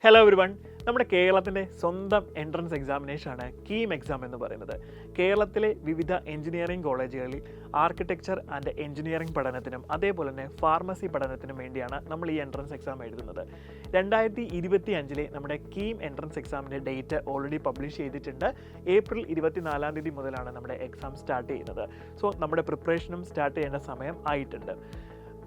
Hello everyone, നമ്മുടെ കേരളത്തിൻ്റെ സ്വന്തം എൻട്രൻസ് എക്സാമിനേഷനാണ് കീം എക്സാം എന്ന് പറയുന്നത്. കേരളത്തിലെ വിവിധ എഞ്ചിനീയറിംഗ് കോളേജുകളിൽ ആർക്കിടെക്ചർ ആൻഡ് എഞ്ചിനീയറിംഗ് പഠനത്തിനും അതേപോലെ തന്നെ ഫാർമസി പഠനത്തിനും വേണ്ടിയാണ് നമ്മൾ ഈ എൻട്രൻസ് എക്സാം എഴുതുന്നത്. 2025 നമ്മുടെ കീം എൻട്രൻസ് എക്സാമിൻ്റെ ഡേറ്റ് ഓൾറെഡി പബ്ലിഷ് ചെയ്തിട്ടുണ്ട്. ഏപ്രിൽ 24 മുതലാണ് നമ്മുടെ എക്സാം സ്റ്റാർട്ട് ചെയ്യുന്നത്. സോ നമ്മുടെ പ്രിപ്പറേഷനും സ്റ്റാർട്ട് ചെയ്യേണ്ട സമയം ആയിട്ടുണ്ട്.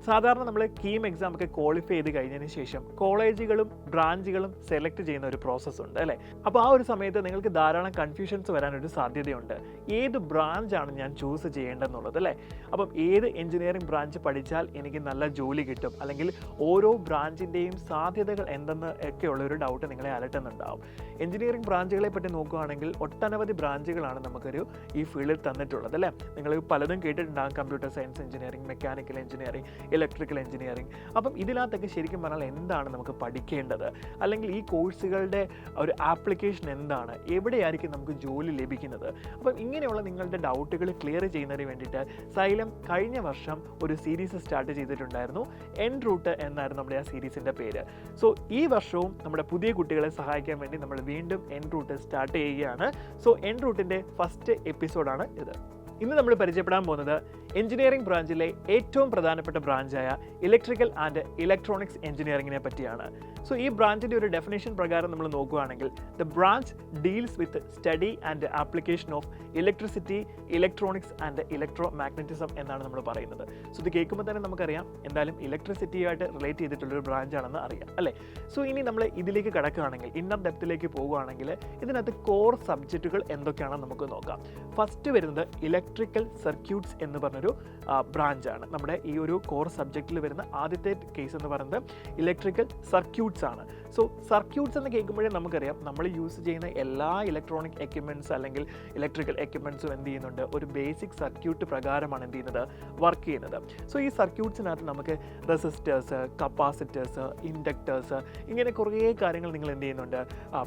സാധാരണ നമ്മൾ കീം എക്സാം ഒക്കെ ക്വാളിഫൈ ചെയ്ത് കഴിഞ്ഞതിന് ശേഷം കോളേജുകളും ബ്രാഞ്ചുകളും സെലക്ട് ചെയ്യുന്ന ഒരു പ്രോസസ്സ് ഉണ്ട് അല്ലേ. അപ്പോൾ ആ ഒരു സമയത്ത് നിങ്ങൾക്ക് ധാരാളം കൺഫ്യൂഷൻസ് വരാനൊരു സാധ്യതയുണ്ട്. ഏത് ബ്രാഞ്ചാണ് ഞാൻ ചൂസ് ചെയ്യേണ്ടതെന്നുള്ളത് അല്ലേ. അപ്പം ഏത് എഞ്ചിനീയറിംഗ് ബ്രാഞ്ച് പഠിച്ചാൽ എനിക്ക് നല്ല ജോലി കിട്ടും, അല്ലെങ്കിൽ ഓരോ ബ്രാഞ്ചിൻ്റെയും സാധ്യതകൾ എന്തെന്ന് ഒക്കെയുള്ള ഒരു ഡൗട്ട് നിങ്ങളെ അലട്ടുന്നുണ്ടാവും. എഞ്ചിനീയറിംഗ് ബ്രാഞ്ചുകളെ പറ്റി നോക്കുകയാണെങ്കിൽ ഒട്ടനവധി ബ്രാഞ്ചുകളാണ് നമുക്കൊരു ഈ ഫീൽഡിൽ തന്നിട്ടുള്ളത് അല്ലേ. നിങ്ങൾ പലതും കേട്ടിട്ടുണ്ടാകും: computer science engineering, mechanical engineering, electrical engineering. അപ്പം ഇതിനകത്തൊക്കെ ശരിക്കും പറഞ്ഞാൽ എന്താണ് നമുക്ക് പഠിക്കേണ്ടത്, അല്ലെങ്കിൽ ഈ കോഴ്സുകളുടെ ഒരു ആപ്ലിക്കേഷൻ എന്താണ്, എവിടെയായിരിക്കും നമുക്ക് ജോലി ലഭിക്കുന്നത്. അപ്പം ഇങ്ങനെയുള്ള നിങ്ങളുടെ ഡൗട്ടുകൾ ക്ലിയർ ചെയ്യുന്നതിന് വേണ്ടിയിട്ട് സൈലം കഴിഞ്ഞ വർഷം ഒരു സീരീസ് സ്റ്റാർട്ട് ചെയ്തിട്ടുണ്ടായിരുന്നു. എൻ റൂട്ട് എന്നായിരുന്നു നമ്മുടെ ആ സീരീസിൻ്റെ പേര്. സോ ഈ വർഷവും നമ്മുടെ പുതിയ കുട്ടികളെ സഹായിക്കാൻ വേണ്ടി നമ്മൾ വീണ്ടും എൻ റൂട്ട് സ്റ്റാർട്ട് ചെയ്യുകയാണ്. സോ എൻ റൂട്ടിൻ്റെ ഫസ്റ്റ് എപ്പിസോഡാണ് ഇത്. ഇന്ന് നമ്മൾ പരിചയപ്പെടാൻ പോകുന്നത് എഞ്ചിനീയറിംഗ് ബ്രാഞ്ചിലെ ഏറ്റവും പ്രധാനപ്പെട്ട ബ്രാഞ്ചായ ഇലക്ട്രിക്കൽ ആൻഡ് ഇലക്ട്രോണിക്സ് എഞ്ചിനീയറിംഗിനെ പറ്റിയാണ്. സോ ഈ ബ്രാഞ്ചിൻ്റെ ഒരു ഡെഫിനേഷൻ പ്രകാരം നമ്മൾ നോക്കുകയാണെങ്കിൽ the branch deals with study and application of electricity, electronics and electro magnetism എന്നാണ് നമ്മൾ പറയുന്നത്. സോ ഇത് കേൾക്കുമ്പോൾ തന്നെ നമുക്കറിയാം എന്തായാലും ഇലക്ട്രിസിറ്റിയുമായിട്ട് റിലേറ്റ് ചെയ്തിട്ടുള്ളൊരു ബ്രാഞ്ചാണെന്ന് അറിയാം അല്ലേ. സോ ഇനി നമ്മൾ ഇതിലേക്ക് കടക്കുകയാണെങ്കിൽ, ഇന്നർ ഡെപ്തിലേക്ക് പോകുകയാണെങ്കിൽ ഇതിനകത്ത് കോർ സബ്ജക്റ്റുകൾ എന്തൊക്കെയാണെന്ന് നമുക്ക് നോക്കാം. ഫസ്റ്റ് വരുന്നത് ഇലക്ട്രിക്കൽ സർക്യൂട്ട്സ് എന്ന് പറഞ്ഞൊരു ബ്രാഞ്ചാണ്. നമ്മുടെ ഈ ഒരു കോർ സബ്ജക്റ്റിൽ വരുന്ന ആദ്യത്തെ കേസ് എന്ന് പറയുന്നത് ഇലക്ട്രിക്കൽ സർക്യൂട്ട്സ് ആണ്. സോ സർക്യൂട്ട്സ് എന്ന് കേൾക്കുമ്പോഴേ നമുക്കറിയാം നമ്മൾ യൂസ് ചെയ്യുന്ന എല്ലാ ഇലക്ട്രോണിക് എക്യുപ്മെൻറ്റ്സ് അല്ലെങ്കിൽ ഇലക്ട്രിക്കൽ എക്യുപ്മെൻറ്റ്സും എന്ത് ചെയ്യുന്നുണ്ട്, ഒരു ബേസിക് സർക്യൂട്ട് പ്രകാരമാണ് എന്ത് ചെയ്യുന്നത്, വർക്ക് ചെയ്യുന്നത്. സോ ഈ സർക്യൂട്ട്സിനകത്ത് നമുക്ക് റെസിസ്റ്റേഴ്സ്, കപ്പാസിറ്റേഴ്സ്, ഇൻഡക്ടേഴ്സ്, ഇങ്ങനെ കുറേ കാര്യങ്ങൾ നിങ്ങൾ എന്ത് ചെയ്യുന്നുണ്ട്,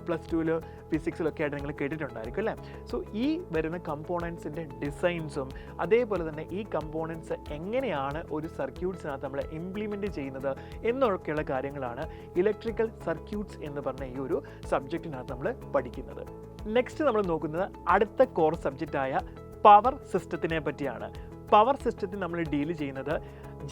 +2 ഫിസിക്സിലൊക്കെ ആയിട്ട് നിങ്ങൾ കേട്ടിട്ടുണ്ടായിരിക്കും അല്ലേ. സോ ഈ വരുന്ന കമ്പോണൻസിൻ്റെ ഡിസൈൻസും അതേപോലെ തന്നെ ഈ കമ്പോണൻസ് എങ്ങനെയാണ് ഒരു സർക്യൂട്ട്സിനകത്ത് നമ്മൾ ഇംപ്ലിമെൻറ്റ് ചെയ്യുന്നത് എന്നൊക്കെയുള്ള കാര്യങ്ങളാണ് ഇലക്ട്രിക്കൽ സർക്യൂട്ട്സ് എന്ന് പറഞ്ഞ ഈ ഒരു സബ്ജക്റ്റിനകത്ത് നമ്മൾ പഠിക്കുന്നത്. നെക്സ്റ്റ് നമ്മൾ നോക്കുന്നത് അടുത്ത കോർ സബ്ജക്റ്റായ പവർ സിസ്റ്റത്തിനെ പറ്റിയാണ്. പവർ സിസ്റ്റത്തിൽ നമ്മൾ ഡീൽ ചെയ്യുന്നത്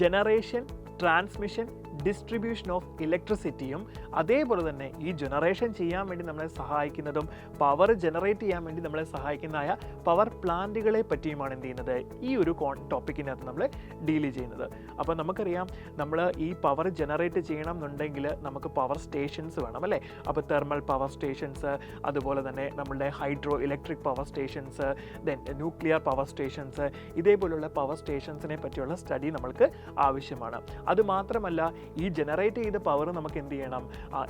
ജനറേഷൻ, ട്രാൻസ്മിഷൻ, ഡിസ്ട്രിബ്യൂഷൻ ഓഫ് ഇലക്ട്രിസിറ്റിയും അതേപോലെ തന്നെ ഈ ജനറേഷൻ ചെയ്യാൻ വേണ്ടി നമ്മളെ സഹായിക്കുന്നതും പവർ ജനറേറ്റ് ചെയ്യാൻ വേണ്ടി നമ്മളെ സഹായിക്കുന്നതായ പവർ പ്ലാന്റുകളെ പറ്റിയുമാണ് എന്ത് ചെയ്യുന്നത്, ഈ ഒരു ടോപ്പിക്കിനകത്ത് നമ്മൾ ഡീൽ ചെയ്യുന്നത്. അപ്പോൾ നമുക്കറിയാം നമ്മൾ ഈ പവർ ജനറേറ്റ് ചെയ്യണം എന്നുണ്ടെങ്കിൽ നമുക്ക് പവർ സ്റ്റേഷൻസ് വേണം അല്ലേ. അപ്പോൾ തെർമൽ പവർ സ്റ്റേഷൻസ്, അതുപോലെ തന്നെ നമ്മളുടെ hydro electric power stations, then nuclear power stations, ഇതേപോലുള്ള പവർ സ്റ്റേഷൻസിനെ പറ്റിയുള്ള സ്റ്റഡി നമ്മൾക്ക് ആവശ്യമാണ്. അതുമാത്രമല്ല ഈ ജനറേറ്റ് ചെയ്ത പവർ നമുക്ക് എന്ത് ചെയ്യണം,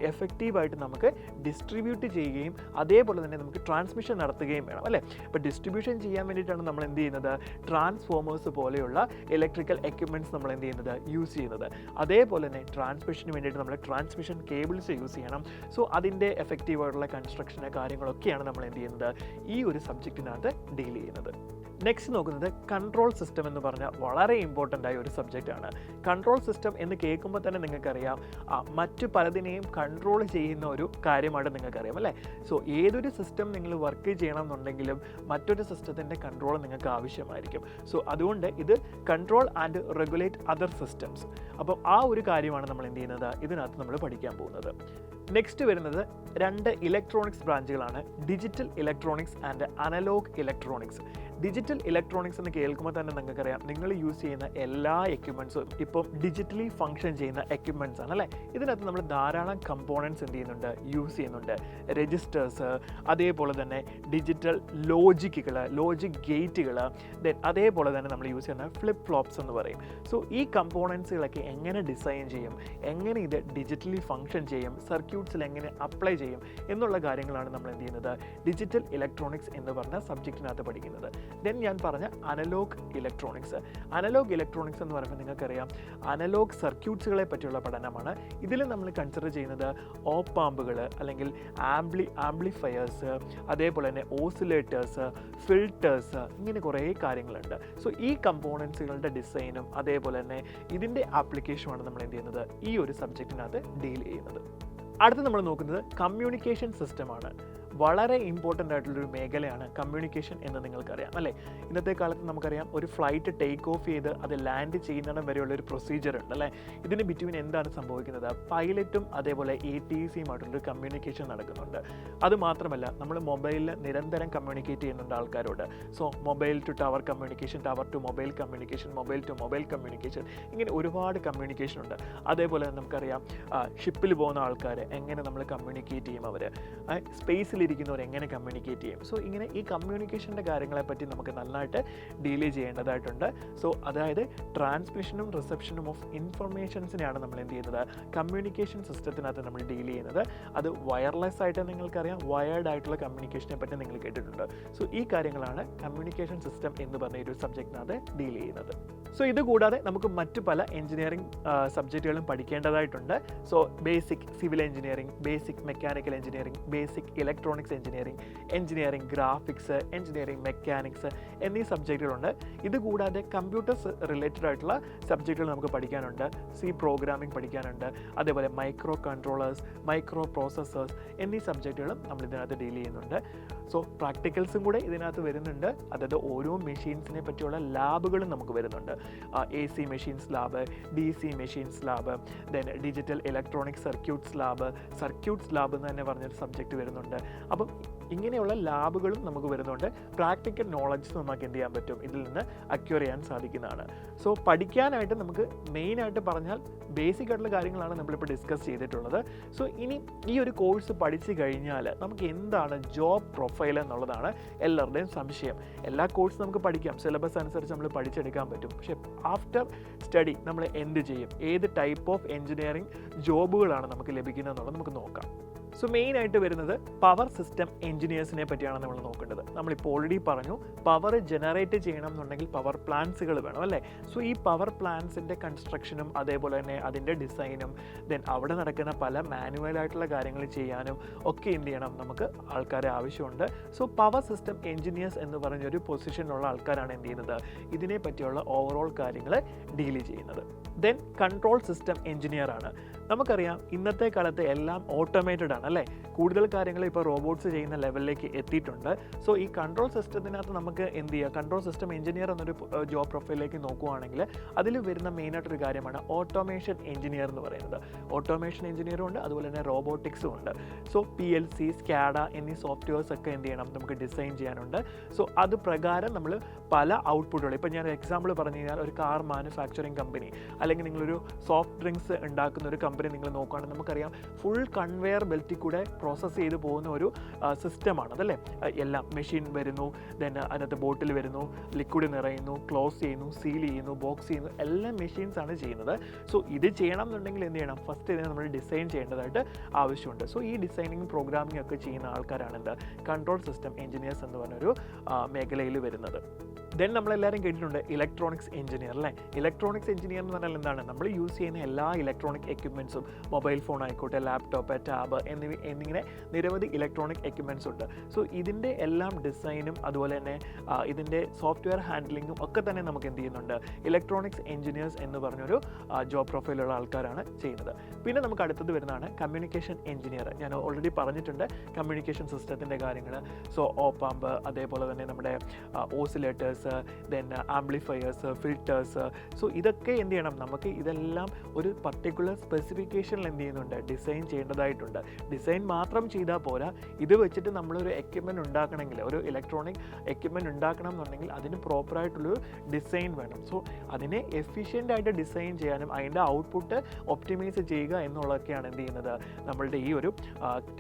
എഫക്റ്റീവായിട്ട് നമുക്ക് ഡിസ്ട്രിബ്യൂട്ട് ചെയ്യുകയും അതേപോലെ തന്നെ നമുക്ക് ട്രാൻസ്മിഷൻ നടത്തുകയും വേണം അല്ലേ. അപ്പോൾ ഡിസ്ട്രിബ്യൂഷൻ ചെയ്യാൻ വേണ്ടിയിട്ടാണ് നമ്മൾ എന്ത് ചെയ്യുന്നത്, ട്രാൻസ്ഫോമേഴ്സ് പോലെയുള്ള ഇലക്ട്രിക്കൽ എക്യുപ്മെൻറ്റ്സ് നമ്മൾ എന്ത് ചെയ്യുന്നത്, യൂസ് ചെയ്യുന്നത്. അതേപോലെ തന്നെ ട്രാൻസ്മിഷന് വേണ്ടിയിട്ട് നമ്മൾ ട്രാൻസ്മിഷൻ കേബിൾസ് യൂസ് ചെയ്യണം. സോ അതിൻ്റെ എഫക്റ്റീവായിട്ടുള്ള കൺസ്ട്രക്ഷന് കാര്യങ്ങളൊക്കെയാണ് നമ്മൾ എന്ത് ചെയ്യുന്നത്, ഈ ഒരു സബ്ജക്റ്റിനകത്ത് ഡീൽ ചെയ്യുന്നത്. നെക്സ്റ്റ് നോക്കുന്നത് കൺട്രോൾ സിസ്റ്റം എന്ന് പറഞ്ഞാൽ വളരെ ഇമ്പോർട്ടൻ്റ് ആയ ഒരു സബ്ജക്റ്റാണ്. കൺട്രോൾ സിസ്റ്റം എന്ന് കേൾക്കുമ്പോൾ തന്നെ നിങ്ങൾക്കറിയാം മറ്റു പലതിനെയും കൺട്രോൾ ചെയ്യുന്ന ഒരു കാര്യമായിട്ട് നിങ്ങൾക്കറിയാം അല്ലേ. സോ ഏതൊരു സിസ്റ്റം നിങ്ങൾ വർക്ക് ചെയ്യണം എന്നുണ്ടെങ്കിലും മറ്റൊരു സിസ്റ്റത്തിൻ്റെ കൺട്രോൾ നിങ്ങൾക്ക് ആവശ്യമായിരിക്കും. സോ അതുകൊണ്ട് ഇത് control and regulate other systems. അപ്പം ആ ഒരു കാര്യമാണ് നമ്മൾ എന്ത് ചെയ്യുന്നത്, ഇതിനകത്ത് നമ്മൾ പഠിക്കാൻ പോകുന്നത്. നെക്സ്റ്റ് വരുന്നത് 2 ഇലക്ട്രോണിക്സ് ബ്രാഞ്ചുകളാണ്: digital electronics and analogue electronics. Digital electronics എന്ന് കേൾക്കുമ്പോൾ തന്നെ നിങ്ങൾക്കറിയാം നിങ്ങൾ യൂസ് ചെയ്യുന്ന എല്ലാ എക്യുപ്മെൻറ്റ്സും ഇപ്പം ഡിജിറ്റലി ഫങ്ഷൻ ചെയ്യുന്ന എക്യുപ്മെൻറ്റ്സ് ആണ് അല്ലേ. ഇതിനകത്ത് നമ്മൾ ധാരാളം കമ്പോണൻസ് എന്ത് ചെയ്യുന്നുണ്ട്, യൂസ് ചെയ്യുന്നുണ്ട്. രജിസ്റ്റേഴ്സ്, അതേപോലെ തന്നെ ഡിജിറ്റൽ ലോജിക്കുകൾ, ലോജിക് ഗേറ്റുകൾ, ദെൻ അതേപോലെ തന്നെ നമ്മൾ യൂസ് ചെയ്യുന്ന ഫ്ലിപ്പ് ഫ്ലോപ്സ് എന്ന് പറയും. സോ ഈ കമ്പോണൻസുകളൊക്കെ എങ്ങനെ ഡിസൈൻ ചെയ്യും, എങ്ങനെ ഇത് ഡിജിറ്റലി ഫങ്ഷൻ ചെയ്യും, സർക്യൂട്ട്സിൽ എങ്ങനെ അപ്ലൈ ചെയ്യും എന്നുള്ള കാര്യങ്ങളാണ് നമ്മൾ എന്ത് ചെയ്യുന്നത്, ഡിജിറ്റൽ ഇലക്ട്രോണിക്സ് എന്ന് പറഞ്ഞ സബ്ജക്റ്റിനകത്ത് പഠിക്കുന്നത്. ദെൻ ഞാൻ പറഞ്ഞ അനലോഗ് ഇലക്ട്രോണിക്സ്. അനലോഗ് ഇലക്ട്രോണിക്സ് എന്ന് പറയുമ്പോൾ നിങ്ങൾക്കറിയാം അനലോഗ് സർക്യൂട്ട്സുകളെ പറ്റിയുള്ള പഠനമാണ്. ഇതിൽ നമ്മൾ കൺസിഡർ ചെയ്യുന്നത് ഓപ്പാമ്പുകൾ അല്ലെങ്കിൽ ആംപ്ലിഫയേഴ്സ്, അതേപോലെ തന്നെ ഓസിലേറ്റേഴ്സ്, ഫിൽറ്റേഴ്സ്, ഇങ്ങനെ കുറേ കാര്യങ്ങളുണ്ട്. സോ ഈ കമ്പോണൻസുകളുടെ ഡിസൈനും അതേപോലെ തന്നെ ഇതിൻ്റെ ആപ്ലിക്കേഷനുമാണ് നമ്മൾ എന്ത് ചെയ്യുന്നത്, ഈ ഒരു സബ്ജക്റ്റിനകത്ത് ഡീൽ ചെയ്യുന്നത്. അടുത്ത് നമ്മൾ നോക്കുന്നത് കമ്മ്യൂണിക്കേഷൻ സിസ്റ്റമാണ്. വളരെ ഇമ്പോർട്ടൻ്റ് ആയിട്ടുള്ളൊരു മേഖലയാണ് കമ്മ്യൂണിക്കേഷൻ എന്ന് നിങ്ങൾക്കറിയാം അല്ലേ. ഇന്നത്തെ കാലത്ത് നമുക്കറിയാം ഒരു ഫ്ലൈറ്റ് ടേക്ക് ഓഫ് ചെയ്ത് അത് ലാൻഡ് ചെയ്യുന്നിടം വരെയുള്ളൊരു പ്രൊസീജിയർ ഉണ്ട് അല്ലേ. ഇതിന് ബിറ്റ്വീൻ എന്താണ് സംഭവിക്കുന്നത്? പൈലറ്റും അതേപോലെ ATCയുമായിട്ടുള്ളൊരു കമ്മ്യൂണിക്കേഷൻ നടക്കുന്നുണ്ട്. അതുമാത്രമല്ല നമ്മൾ മൊബൈലിൽ നിരന്തരം കമ്മ്യൂണിക്കേറ്റ് ചെയ്യുന്നുണ്ട് ആൾക്കാരോട്. So mobile to tower communication, tower to mobile communication, mobile to mobile communication, ഇങ്ങനെ ഒരുപാട് കമ്മ്യൂണിക്കേഷൻ ഉണ്ട്. അതേപോലെ നമുക്കറിയാം ഷിപ്പിൽ പോകുന്ന ആൾക്കാർ എങ്ങനെ നമ്മൾ കമ്മ്യൂണിക്കേറ്റ് ചെയ്യും, അവർ സ്പേസിലിരിക്കുന്നവർ എങ്ങനെ കമ്മ്യൂണിക്കേറ്റ് ചെയ്യും. സോ ഇങ്ങനെ ഈ കമ്മ്യൂണിക്കേഷൻ്റെ കാര്യങ്ങളെപ്പറ്റി നമുക്ക് നന്നായിട്ട് ഡീൽ ചെയ്യേണ്ടതായിട്ടുണ്ട്. സോ അതായത് ട്രാൻസ്മിഷനും റിസപ്ഷനും ഓഫ് ഇൻഫർമേഷൻസിനെയാണ് നമ്മൾ എന്ത് ചെയ്യുന്നത്, കമ്മ്യൂണിക്കേഷൻ സിസ്റ്റത്തിനകത്ത് നമ്മൾ ഡീൽ ചെയ്യുന്നത്. അത് വയർലെസ് ആയിട്ട് നിങ്ങൾക്കറിയാം, വയേർഡ് ആയിട്ടുള്ള കമ്മ്യൂണിക്കേഷനെ പറ്റി നിങ്ങൾ കേട്ടിട്ടുണ്ട്. സോ ഈ കാര്യങ്ങളാണ് കമ്മ്യൂണിക്കേഷൻ സിസ്റ്റം എന്ന് പറഞ്ഞ ഒരു സബ്ജക്റ്റിനകത്ത് ഡീൽ ചെയ്യുന്നത്. സോ ഇത് കൂടാതെ നമുക്ക് മറ്റു പല എഞ്ചിനീയറിംഗ് സബ്ജക്റ്റുകളും പഠിക്കേണ്ടതായിട്ടുണ്ട്. So basic civil engineering, basic mechanical engineering, basic electronics engineering, engineering graphics, engineering mechanics എന്നീ സബ്ജക്റ്റുകളുണ്ട്. ഇത് കൂടാതെ കമ്പ്യൂട്ടേഴ്സ് റിലേറ്റഡ് ആയിട്ടുള്ള സബ്ജക്റ്റുകൾ നമുക്ക് പഠിക്കാനുണ്ട്. സി പ്രോഗ്രാമിംഗ് പഠിക്കാനുണ്ട്. അതേപോലെ മൈക്രോ കൺട്രോളേഴ്സ്, മൈക്രോ പ്രോസസ്സേഴ്സ് എന്നീ സബ്ജക്റ്റുകളും നമ്മൾ ഇതിനകത്ത് ഡീൽ ചെയ്യുന്നുണ്ട്. സോ പ്രാക്ടിക്കൽസും കൂടെ ഇതിനകത്ത് വരുന്നുണ്ട്. അതായത് ഓരോ മെഷീൻസിനെ പറ്റിയുള്ള ലാബുകളും നമുക്ക് വരുന്നുണ്ട്. AC machines lab, DC machines lab, then digital electronic circuits lab, circuits lab എന്ന് തന്നെ പറഞ്ഞൊരു സബ്ജക്റ്റ് വരുന്നുണ്ട്. അപ്പം ഇങ്ങനെയുള്ള ലാബുകളും നമുക്ക് വരുന്നുണ്ട്. പ്രാക്ടിക്കൽ നോളജ് നമുക്ക് എന്ത് ചെയ്യാൻ പറ്റും, ഇതിൽ നിന്ന് അക്വയർ ചെയ്യാൻ സാധിക്കുന്നതാണ്. സോ പഠിക്കാനായിട്ട് നമുക്ക് മെയിനായിട്ട് പറഞ്ഞാൽ ബേസിക് ആയിട്ടുള്ള കാര്യങ്ങളാണ് നമ്മളിപ്പോൾ ഡിസ്കസ് ചെയ്തിട്ടുള്ളത്. സോ ഇനി ഈ ഒരു കോഴ്സ് പഠിച്ചു കഴിഞ്ഞാൽ നമുക്ക് എന്താണ് ജോബ് പ്രൊഫൈൽ എന്നുള്ളതാണ് എല്ലാവരുടെയും സംശയം. എല്ലാ കോഴ്സും നമുക്ക് പഠിക്കാം, സിലബസ് അനുസരിച്ച് നമ്മൾ പഠിച്ചെടുക്കാൻ പറ്റും. പക്ഷേ ആഫ്റ്റർ സ്റ്റഡി നമ്മൾ എന്ത് ചെയ്യും, ഏത് ടൈപ്പ് ഓഫ് എഞ്ചിനീയറിംഗ് ജോബുകളാണ് നമുക്ക് ലഭിക്കുന്നത് എന്നുള്ളത് നമുക്ക് നോക്കാം. സോ മെയിനായിട്ട് വരുന്നത് പവർ സിസ്റ്റം എഞ്ചിനീയേഴ്സിനെ പറ്റിയാണ് നമ്മൾ നോക്കേണ്ടത്. നമ്മളിപ്പോൾ ഓൾറെഡി പറഞ്ഞു, പവർ ജനറേറ്റ് ചെയ്യണം എന്നുണ്ടെങ്കിൽ പവർ പ്ലാന്റ്സുകൾ വേണം അല്ലേ. സോ ഈ പവർ പ്ലാന്റ്സിൻ്റെ കൺസ്ട്രക്ഷനും അതേപോലെ തന്നെ അതിൻ്റെ ഡിസൈനും ദെൻ അവിടെ നടക്കുന്ന പല മാനുവലായിട്ടുള്ള കാര്യങ്ങൾ ചെയ്യാനും ഒക്കെ എന്ത് ചെയ്യണം, നമുക്ക് ആൾക്കാരെ ആവശ്യമുണ്ട്. സോ പവർ സിസ്റ്റം എഞ്ചിനീയേഴ്സ് എന്ന് പറഞ്ഞൊരു പൊസിഷനിലുള്ള ആൾക്കാരാണ് എന്ത് ചെയ്യുന്നത്, ഇതിനെ പറ്റിയുള്ള ഓവറോൾ കാര്യങ്ങൾ ഡീൽ ചെയ്യുന്നത്. ദെൻ കൺട്രോൾ സിസ്റ്റം എഞ്ചിനീയർ ആണ്. നമുക്കറിയാം ഇന്നത്തെ കാലത്ത് എല്ലാം ഓട്ടോമേറ്റഡ് ആണ് അല്ലേ. കൂടുതൽ കാര്യങ്ങൾ ഇപ്പോൾ റോബോട്ട്സ് ചെയ്യുന്ന ലെവലിലേക്ക് എത്തിയിട്ടുണ്ട്. സോ ഈ കൺട്രോൾ സിസ്റ്റത്തിനകത്ത് നമുക്ക് എന്ത് ചെയ്യുക, കൺട്രോൾ സിസ്റ്റം എഞ്ചിനീയർ എന്നൊരു ജോബ് പ്രൊഫൈലിലേക്ക് നോക്കുകയാണെങ്കിൽ അതിൽ വരുന്ന മെയിനായിട്ടൊരു കാര്യമാണ് ഓട്ടോമേഷൻ എഞ്ചിനീയർ എന്ന് പറയുന്നത്. ഓട്ടോമേഷൻ എഞ്ചിനീയറും ഉണ്ട്, അതുപോലെ തന്നെ റോബോട്ടിക്സും ഉണ്ട്. സോ PLC, SCADA എന്നീ സോഫ്റ്റ്വെയർസ് ഒക്കെ എന്ത് ചെയ്യണം, നമുക്ക് ഡിസൈൻ ചെയ്യാനുണ്ട്. സോ അത് പ്രകാരം നമ്മൾ പല ഔട്ട്പുട്ടുകൾ, ഇപ്പോൾ ഞാൻ എക്സാമ്പിൾ പറഞ്ഞു കഴിഞ്ഞാൽ ഒരു കാർ മാനുഫാക്ചറിങ് കമ്പനി അല്ലെങ്കിൽ നിങ്ങളൊരു സോഫ്റ്റ് ഡ്രിങ്ക്സ് ഉണ്ടാക്കുന്ന ഒരു കമ്പനി നിങ്ങൾ നോക്കുകയാണെങ്കിൽ നമുക്കറിയാം ഫുൾ കൺവെയർ ബെൽറ്റിൽ കൂടെ പ്രോസസ്സ് ചെയ്ത് പോകുന്ന ഒരു സിസ്റ്റമാണ് അതല്ലേ. എല്ലാം മെഷീൻ വരുന്നു, ദെൻ അതിനകത്ത് ബോട്ടിൽ വരുന്നു, ലിക്വിഡ് നിറയുന്നു, ക്ലോസ് ചെയ്യുന്നു, സീൽ ചെയ്യുന്നു, ബോക്സ് ചെയ്യുന്നു, എല്ലാം മെഷീൻസ് ആണ് ചെയ്യുന്നത്. സോ ഇത് ചെയ്യണം എന്നുണ്ടെങ്കിൽ എന്ത് ചെയ്യണം, ഫസ്റ്റ് ഇതിനെ നമ്മൾ ഡിസൈൻ ചെയ്യേണ്ടതായിട്ട് ആവശ്യമുണ്ട്. സോ ഈ ഡിസൈനിങ് പ്രോഗ്രാമിംഗ് ഒക്കെ ചെയ്യുന്ന ആൾക്കാരാണ് എന്ത്, കൺട്രോൾ സിസ്റ്റം എഞ്ചിനീയേഴ്സ് എന്ന് പറഞ്ഞൊരു മേഖലയിൽ വരുന്നത്. ദെൻ നമ്മളെല്ലാവരും കേട്ടിട്ടുണ്ട് ഇലക്ട്രോണിക്സ് എഞ്ചിനീയർ അല്ലേ. ഇലക്ട്രോണിക്സ് എഞ്ചിനീയർ എന്ന് പറഞ്ഞാൽ എന്താണ്, നമ്മൾ യൂസ് ചെയ്യുന്ന എല്ലാ ഇലക്ട്രോണിക് എക്യുപ്മെൻറ്റ്സും, മൊബൈൽ ഫോൺ ആയിക്കോട്ടെ, ലാപ്ടോപ്പ്, ടാബ് എന്നിങ്ങനെ നിരവധി ഇലക്ട്രോണിക് എക്യുപ്മെൻറ്റ്സ് ഉണ്ട്. സോ ഇതിൻ്റെ എല്ലാം ഡിസൈനും അതുപോലെ തന്നെ ഇതിൻ്റെ സോഫ്റ്റ്വെയർ ഹാൻഡ്ലിങ്ങും ഒക്കെ തന്നെ നമുക്ക് എന്ത് ചെയ്യുന്നുണ്ട്, ഇലക്ട്രോണിക്സ് എഞ്ചിനീയേഴ്സ് എന്ന് പറഞ്ഞൊരു ജോബ് പ്രൊഫൈലുള്ള ആൾക്കാരാണ് ചെയ്യുന്നത്. പിന്നെ നമുക്ക് അടുത്തത് വരുന്നതാണ് കമ്മ്യൂണിക്കേഷൻ എഞ്ചിനീയർ. ഞാൻ ഓൾറെഡി പറഞ്ഞിട്ടുണ്ട് കമ്മ്യൂണിക്കേഷൻ സിസ്റ്റത്തിൻ്റെ കാര്യങ്ങൾ. സോ ഓപ്പാമ്പ്, അതേപോലെ തന്നെ നമ്മുടെ oscillators, then amplifiers, filters. So ഇതൊക്കെ എന്ത് ചെയ്യണം, നമുക്ക് ഇതെല്ലാം ഒരു പർട്ടിക്കുലർ സ്പെസിഫിക്കേഷനിൽ എന്ത് ചെയ്യുന്നുണ്ട്, ഡിസൈൻ ചെയ്യേണ്ടതായിട്ടുണ്ട്. ഡിസൈൻ മാത്രം ചെയ്താൽ പോരാ, ഇത് വെച്ചിട്ട് നമ്മളൊരു എക്യുപ്മെൻറ്റ് ഉണ്ടാക്കണമെങ്കിൽ, ഒരു ഇലക്ട്രോണിക് എക്യുപ്മെൻറ്റ് ഉണ്ടാക്കണം എന്നുണ്ടെങ്കിൽ അതിന് പ്രോപ്പറായിട്ടുള്ളൊരു ഡിസൈൻ വേണം. സോ അതിനെ എഫിഷ്യൻ്റ് ആയിട്ട് ഡിസൈൻ ചെയ്യാനും അതിൻ്റെ ഔട്ട്പുട്ട് ഒപ്റ്റിമൈസ് ചെയ്യുക എന്നുള്ളതൊക്കെയാണ് എന്ത് ചെയ്യുന്നത്, നമ്മളുടെ ഈ ഒരു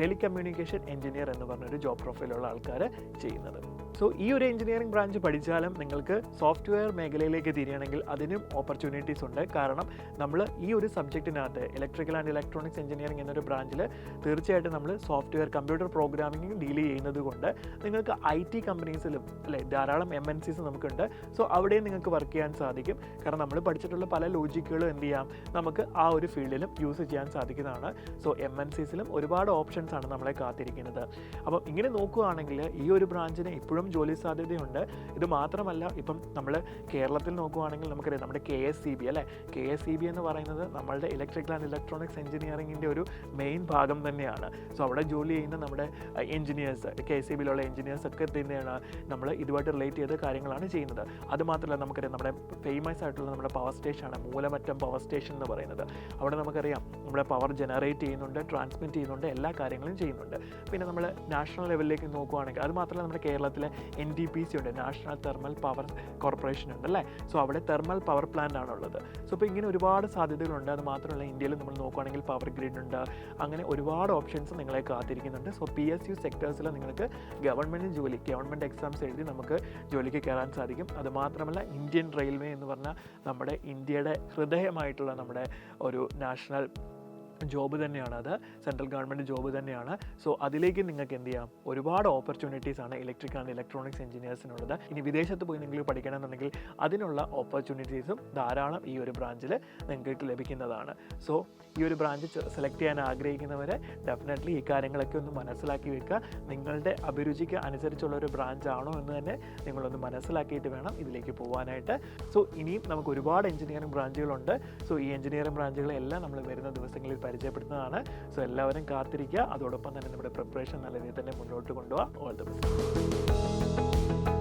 ടെലികമ്മ്യൂണിക്കേഷൻ എഞ്ചിനീയർ എന്ന് പറഞ്ഞൊരു ജോബ് പ്രൊഫൈലുള്ള ആൾക്കാർ ചെയ്യുന്നത്. സോ ഈ ഒരു എഞ്ചിനീയറിംഗ് ബ്രാഞ്ച് പഠിച്ചാലും നിങ്ങൾക്ക് സോഫ്റ്റ്വെയർ മേഖലയിലേക്ക് തിരിയണമെങ്കിൽ അതിനും ഓപ്പർച്യൂണിറ്റീസ് ഉണ്ട്. കാരണം നമ്മൾ ഈ ഒരു സബ്ജക്റ്റിനകത്ത് ഇലക്ട്രിക്കൽ ആൻഡ് ഇലക്ട്രോണിക്സ് എഞ്ചിനീയറിംഗ് എന്നൊരു ബ്രാഞ്ചിൽ തീർച്ചയായിട്ടും നമ്മൾ സോഫ്റ്റ്വെയർ കമ്പ്യൂട്ടർ പ്രോഗ്രാമിംഗ് ഡീൽ ചെയ്യുന്നത് കൊണ്ട് നിങ്ങൾക്ക് IT കമ്പനീസിലും അല്ലേ ധാരാളം MNCs നമുക്കുണ്ട്. സോ അവിടെയും നിങ്ങൾക്ക് വർക്ക് ചെയ്യാൻ സാധിക്കും. കാരണം നമ്മൾ പഠിച്ചിട്ടുള്ള പല ലോജിക്കുകളും എന്ത് ചെയ്യാം, നമുക്ക് ആ ഒരു ഫീൽഡിലും യൂസ് ചെയ്യാൻ സാധിക്കുന്നതാണ്. സോ MNCസിലും ഒരുപാട് ഓപ്ഷൻസ് ആണ് നമ്മളെ കാത്തിരിക്കുന്നത്. അപ്പം ഇങ്ങനെ നോക്കുകയാണെങ്കിൽ ഈ ഒരു ബ്രാഞ്ചിനെ ഇപ്പോഴും അധികം ജോലി സാധ്യതയുണ്ട്. ഇത് മാത്രമല്ല, ഇപ്പം നമ്മൾ കേരളത്തിൽ നോക്കുകയാണെങ്കിൽ നമുക്കറിയാം നമ്മുടെ KSEB അല്ലേ, KSEB എന്ന് പറയുന്നത് നമ്മളുടെ ഇലക്ട്രിക്കൽ ആൻഡ് ഇലക്ട്രോണിക്സ് എഞ്ചിനീയറിംഗിൻ്റെ ഒരു മെയിൻ ഭാഗം തന്നെയാണ്. സോ അവിടെ ജോലി ചെയ്യുന്ന നമ്മുടെ എഞ്ചിനീയേഴ്സ്, KSEBിലുള്ള എഞ്ചിനീയേഴ്സ് ഒക്കെ തന്നെയാണ് നമ്മൾ ഇതുമായിട്ട് റിലേറ്റ് ചെയ്ത കാര്യങ്ങളാണ് ചെയ്യുന്നത്. അതുമാത്രമല്ല, നമുക്കറിയാം നമ്മുടെ ഫേമസ് ആയിട്ടുള്ള നമ്മുടെ പവർ സ്റ്റേഷനാണ് മൂലമറ്റം പവർ സ്റ്റേഷൻ എന്ന് പറയുന്നത്. അവിടെ നമുക്കറിയാം നമ്മുടെ പവർ ജനറേറ്റ് ചെയ്യുന്നുണ്ട്, ട്രാൻസ്മിറ്റ് ചെയ്യുന്നുണ്ട്, എല്ലാ കാര്യങ്ങളും ചെയ്യുന്നുണ്ട്. പിന്നെ നമ്മൾ നാഷണൽ ലെവലിലേക്ക് നോക്കുകയാണെങ്കിൽ അത് മാത്രമല്ല, നമ്മുടെ കേരളത്തിലെ NTPC ഉണ്ട്, നാഷണൽ തെർമൽ പവർ കോർപ്പറേഷൻ ഉണ്ട് അല്ലേ. സോ അവിടെ തെർമൽ പവർ പ്ലാന്റ് ആണുള്ളത്. സോ ഇപ്പോൾ ഇങ്ങനെ ഒരുപാട് സാധ്യതകളുണ്ട്. അത് മാത്രമല്ല, ഇന്ത്യയിൽ നമ്മൾ നോക്കുകയാണെങ്കിൽ പവർ ഗ്രിഡ് ഉണ്ട്. അങ്ങനെ ഒരുപാട് ഓപ്ഷൻസ് നിങ്ങളെ കാത്തിരിക്കുന്നുണ്ട്. സോ PSU സെക്ടേഴ്സിൽ നിങ്ങൾക്ക് ഗവൺമെൻറ് എക്സാംസ് എഴുതി നമുക്ക് ജോലിക്ക് കയറാൻ സാധിക്കും. അതുമാത്രമല്ല, ഇന്ത്യൻ റെയിൽവേ എന്ന് പറഞ്ഞാൽ നമ്മുടെ ഇന്ത്യയുടെ ഹൃദയമായിട്ടുള്ള നമ്മുടെ ഒരു നാഷണൽ ജോബ് തന്നെയാണ്, അത് സെൻട്രൽ ഗവൺമെൻറ് ജോബ് തന്നെയാണ്. സോ അതിലേക്ക് നിങ്ങൾക്ക് എന്ത് ചെയ്യാം, ഒരുപാട് ഓപ്പർച്യൂണിറ്റീസ് ആണ് ഇലക്ട്രിക്കൽ ആൻഡ് ഇലക്ട്രോണിക്സ് എഞ്ചിനീയേഴ്സിനുള്ളത്. ഇനി വിദേശത്ത് പോയി നിങ്ങൾ പഠിക്കണമെന്നുണ്ടെങ്കിൽ അതിനുള്ള ഓപ്പർച്യൂണിറ്റീസും ധാരാളം ഈ ഒരു ബ്രാഞ്ചിൽ നിങ്ങൾക്ക് ലഭിക്കുന്നതാണ്. സോ ഈ ഒരു ബ്രാഞ്ച് സെലക്ട് ചെയ്യാൻ ആഗ്രഹിക്കുന്നവരെ ഡെഫിനറ്റ്ലി ഈ കാര്യങ്ങളൊക്കെ ഒന്ന് മനസ്സിലാക്കി വെക്കുക. നിങ്ങളുടെ അഭിരുചിക്ക് അനുസരിച്ചുള്ള ഒരു ബ്രാഞ്ച് ആണോ എന്ന് തന്നെ നിങ്ങളൊന്ന് മനസ്സിലാക്കിയിട്ട് വേണം ഇതിലേക്ക് പോകാനായിട്ട്. സോ ഇനിയും നമുക്ക് ഒരുപാട് എഞ്ചിനീയറിംഗ് ബ്രാഞ്ചുകളുണ്ട്. സോ ഈ എഞ്ചിനീയറിംഗ് ബ്രാഞ്ചുകളെല്ലാം നമ്മൾ വരുന്ന ദിവസങ്ങളിൽ പരിചയപ്പെടുത്തുന്നതാണ്. സോ എല്ലാവരും കാത്തിരിക്കുക. അതോടൊപ്പം തന്നെ നമ്മുടെ പ്രിപ്പറേഷൻ നല്ല രീതിയിൽ തന്നെ മുന്നോട്ട് കൊണ്ടുപോകാം. All the best.